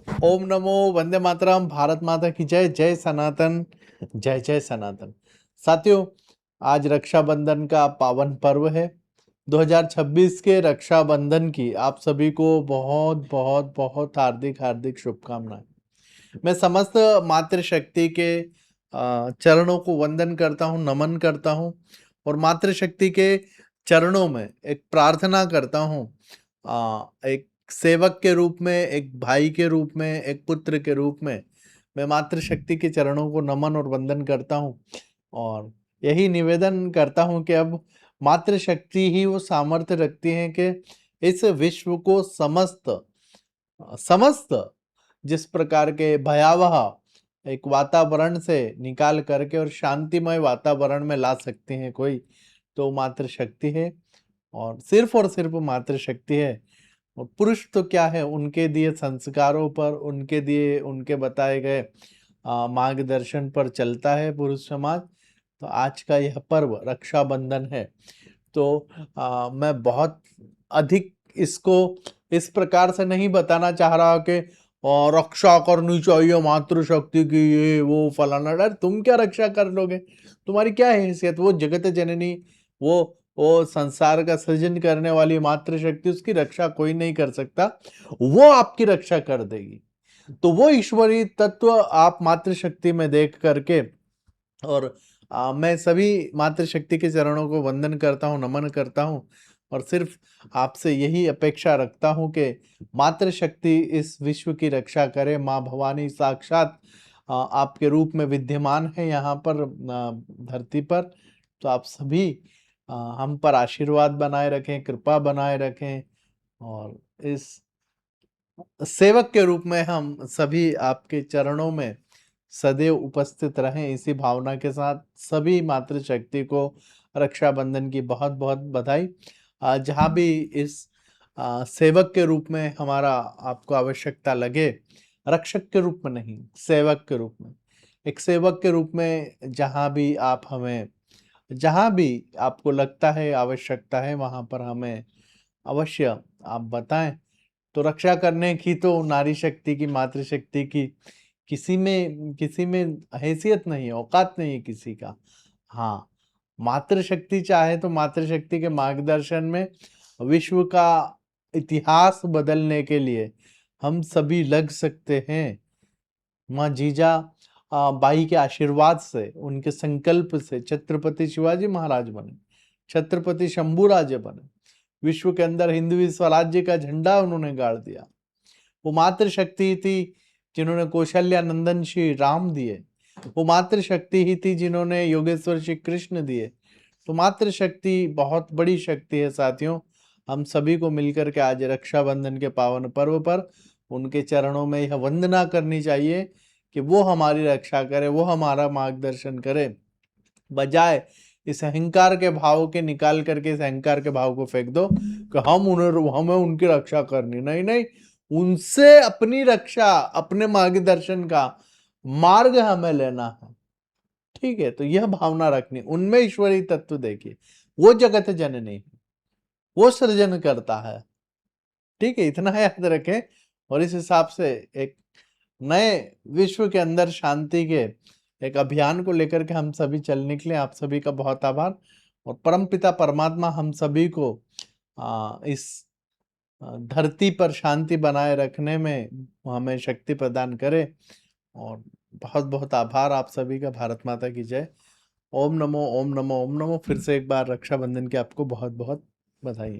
ओम नमो वंदे मातरम, भारत माता की जय, जय सनातन, जय जय सनातन। साथियों, आज रक्षाबंधन का पावन पर्व है। 2026 के रक्षाबंधन की आप सभी को बहुत बहुत बहुत हार्दिक हार्दिक शुभकामनाएं। मैं समस्त मातृशक्ति के चरणों को वंदन करता हूं, नमन करता हूं और मातृशक्ति के चरणों में एक प्रार्थना करता हूं, एक सेवक के रूप में, एक भाई के रूप में, एक पुत्र के रूप में मैं मातृशक्ति के चरणों को नमन और वंदन करता हूं और यही निवेदन करता हूं कि अब मातृशक्ति ही वो सामर्थ्य रखती है कि इस विश्व को समस्त जिस प्रकार के भयावह एक वातावरण से निकाल करके और शांतिमय वातावरण में ला सकती हैं कोई, तो मातृशक्ति है और सिर्फ मातृशक्ति है। और पुरुष तो क्या है, उनके दिए संस्कारों पर, उनके दिए उनके बताए गए मार्गदर्शन पर चलता है पुरुष समाज। तो आज का यह पर्व रक्षाबंधन है, तो मैं बहुत अधिक इसको इस प्रकार से नहीं बताना चाह रहा कि रक्षा करनी चाहिए मातृशक्ति की, ये वो फलाना। अरे तुम क्या रक्षा कर लोगे? तुम्हारी क्या हैसियत? वो जगत जननी, वो संसार का सृजन करने वाली मातृशक्ति, उसकी रक्षा कोई नहीं कर सकता, वो आपकी रक्षा कर देगी। तो वो ईश्वरीय तत्व आप मातृशक्ति में देख करके, और मैं सभी मातृशक्ति के चरणों को वंदन करता हूँ, नमन करता हूँ और सिर्फ आपसे यही अपेक्षा रखता हूँ कि मातृशक्ति इस विश्व की रक्षा करे। माँ भवानी साक्षात आपके रूप में विद्यमान है यहाँ पर धरती पर। तो आप सभी हम पर आशीर्वाद बनाए रखें, कृपा बनाए रखें और इस सेवक के रूप में हम सभी आपके चरणों में सदैव उपस्थित रहें। इसी भावना के साथ सभी मातृशक्ति को रक्षाबंधन की बहुत बहुत बधाई। जहाँ भी इस सेवक के रूप में हमारा आपको आवश्यकता लगे, रक्षक के रूप में नहीं, सेवक के रूप में, एक सेवक के रूप में जहाँ भी आप हमें, जहाँ भी आपको लगता है आवश्यकता है, वहाँ पर हमें अवश्य आप बताएं। तो रक्षा करने की तो नारी शक्ति की, मातृशक्ति की किसी में हैसियत नहीं है, औकात नहीं है किसी का। हाँ, मातृशक्ति चाहे तो मातृशक्ति के मार्गदर्शन में विश्व का इतिहास बदलने के लिए हम सभी लग सकते हैं। माँ जीजा बाई के आशीर्वाद से, उनके संकल्प से छत्रपति शिवाजी महाराज बने, छत्रपति शंभूराजे बने, विश्व के अंदर हिंदवी स्वराज्य का झंडा उन्होंने गाड़ दिया। वो मातृशक्ति थी जिन्होंने कौशल्या नंदन श्री राम दिए, वो मातृशक्ति ही थी जिन्होंने योगेश्वर श्री कृष्ण दिए। तो मातृशक्ति बहुत बड़ी शक्ति है साथियों। हम सभी को मिलकर के आज रक्षाबंधन के पावन पर्व पर उनके चरणों में यह वंदना करनी चाहिए कि वो हमारी रक्षा करे, वो हमारा मार्गदर्शन करे। बजाय इस अहंकार के भाव के निकाल करके इस अहंकार के भाव को फेंक दो कि हमें उनकी रक्षा करनी, नहीं नहीं, उनसे अपनी रक्षा, अपने मार्गदर्शन का मार्ग हमें लेना है। ठीक है, तो यह भावना रखनी, उनमें ईश्वरीय तत्व देखिए, वो जगत जननी है, वो सृजन करता है। ठीक है, इतना याद रखें और इस हिसाब से एक नए विश्व के अंदर शांति के एक अभियान को लेकर के हम सभी चल निकले। आप सभी का बहुत आभार और परमपिता परमात्मा हम सभी को इस धरती पर शांति बनाए रखने में हमें शक्ति प्रदान करे। और बहुत बहुत आभार आप सभी का। भारत माता की जय। ओम नमो ओम नमो ओम नमो। फिर से एक बार रक्षाबंधन की आपको बहुत बहुत बधाई।